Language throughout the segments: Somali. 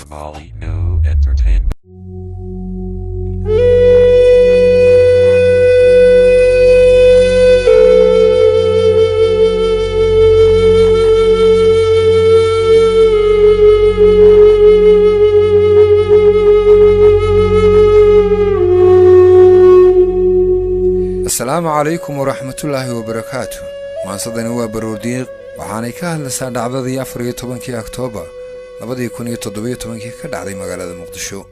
Somali New Entertainment. السلام عليكم ورحمة الله وبركاته. maansadani waa baroordiiq waxaanay ka hadlaysaa dhacdadii 14 Oktoobar 2017 ka dhacday magaalada Muqdisho.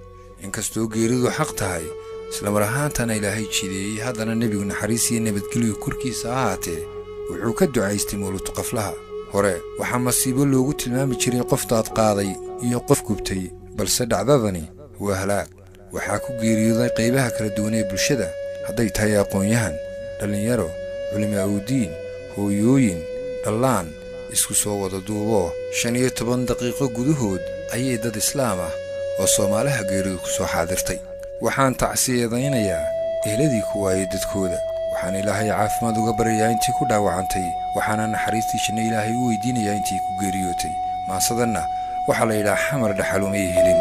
inkastoo geeridu xaq tahay isla mar ahaantaana Ilaahay jideeyay haddana nabigu naxariis iyo nabadgelyo korkiisa ahaatee wuxuu ka ducaystay mawlud qaflaha hore waxa masiibo loogu tilmaami jiray qof daad qaaday iyo qof gubtay balse dhacdadani waa halaag waxa ku geeriyooday qaybaha kala duwan ee bulshada hadday tahay aqoon-yahan dhalinyaro culimada diin hooyooyin dhallaan isku soo wada duubo 15 daqiiqo gudahood ayay dad islaam ah oo Soomaaliha geeridu ku soo xaadirtay waxaan tacsiyadaynayaa eheladii ku waayay dadkooda waxaan Ilaahay caafimaad uga baryayaa intii ku dhaawacantay waxaana naxariistiisa Ilaahay u weydiinayaa intii ku geeriyootay maasadana waxa la yiraahdaa xamar dhaxalumay helin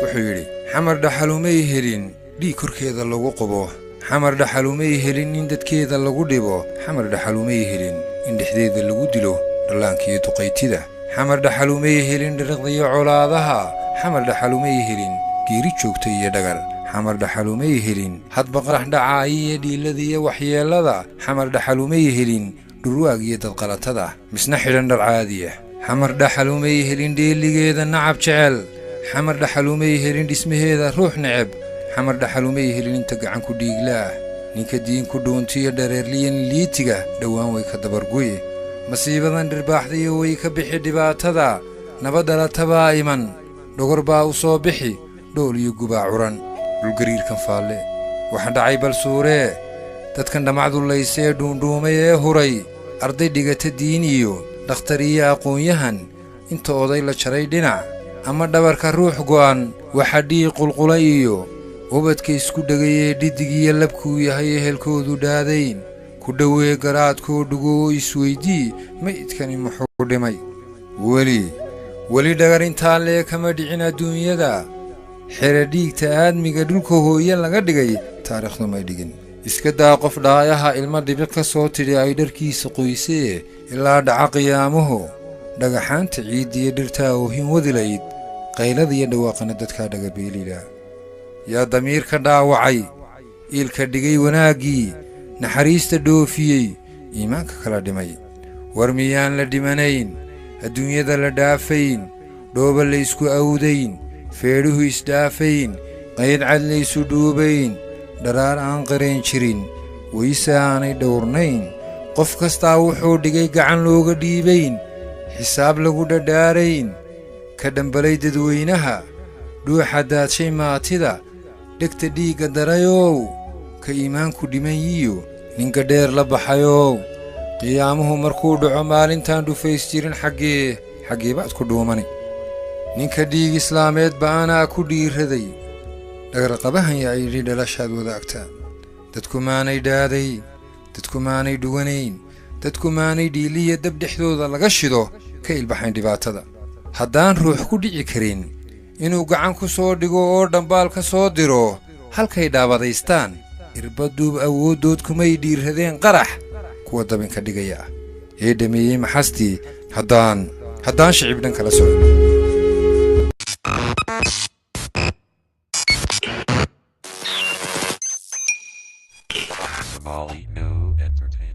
wuxuu yiri xamar dhaxalumay helin dhii korkeeda lagu qabo xamar dhaxalumay helin in dadkeeda lagu dhibo xamar dhaxalumay helin in dhexdeeda lagu dilo dhalaankiyo duqaytida xamar dhaxalumay helin dhaqdiyo colaadaha xamar dhaxalumay helin geeri joogtay iyo dhagal xamar dhaxalumay helin hadba qarax dhacay iyo dhiiladiyo waxyeelada xamar dhaxalumay helin dhurwaag iyo dad qalatada misna xidhan dhar caadiya xamar dhaxalumay helin dheeligeeda nacab jecel xamar dhaxalumay helin dhismaheeda ruux neceb xamar dhaxalumay helin inta gacan ku dhiiglaa ninka diin ku dhuuntiyo dhareerliyan liitiga dhawaan way ka dabargoy masiibadan dhirbaaxday way ka bixi dhibaatada nabadala tabaa iman dhogor baa u soo bixi dhool iyo gubaa curan dhulgariirkan faalle waxa dhacay bal suuree dadkan dhamacdu laysee dhuundhuumay ee huray arday dhigata diin iyo dhakhtar iyo aqoon-yahan inta oday la jaray dhinac ama dhabarka ruux go'an waxa dhii qulqulay iyo ubadka isku dhagayay dhidigiya labku yahay ehelkoodu dhaadayn ku dhaweey garaadkoo dhugo isweydii maydkani muxuu dhimay wali dhagar inta lee kama dhicin adduunyada xira dhiigta aadmiga dhulka hooye laga dhigay taariikhdu ma dhigin iska daa qof dhaayaha ilma dhibic ka soo tidhi ay dharkiisa qoysee ilaa dhaca qiyaamuhu dhagaxaanta ciidiyo dhirtaa oohin wadilayd qaylada iyo dhawaaqana dadka dhaga beelila yaa damiirka dhaawacay ilka dhigay wanaagii naxariista dhoofiyey iimaanka kala dhimay war miyaan la dhimanayn adduunyada la dhaafayn dhooba la isku awdayn feedhuhu isdhaafayn qayd cad la isu dhuubayn dharaar aan qareen jirin wayse aanay dhowrnayn qof kastaa wuxuu dhigay gacan looga dhiibayn xisaab lagu dhadhaarayn ka dhambalay dadweynaha dhuuxa daadshay maatida dhegta dhiigga darayow ka iimaanku dhiman yiyo ninka dheer la baxayow qiyaamuhu markuu dhaco maalintaan dhufays jirin xaggee baad ku dhuumani ninka dhiig islaameed ba'anaa ku dhiiraday dhagarqabahan yaa yidhi dhalashaad wadaagta dadku maanay dhaaday dadku maanay dhuganayn dadku maanay dhiiliya dab dhexdooda laga shido ka ilbaxayn dhibaatada haddaan ruux ku dhici karin inuu gacan ku soo dhigo oo dhambaal ka soo diro halkay dhaabadaystaan irbaduub awooddood kumay dhiirradeen qarax kuwa dabinka dhigaya ee dhameeyey maxastii haddaan shicib dhan kala socon Somali New Entertainment.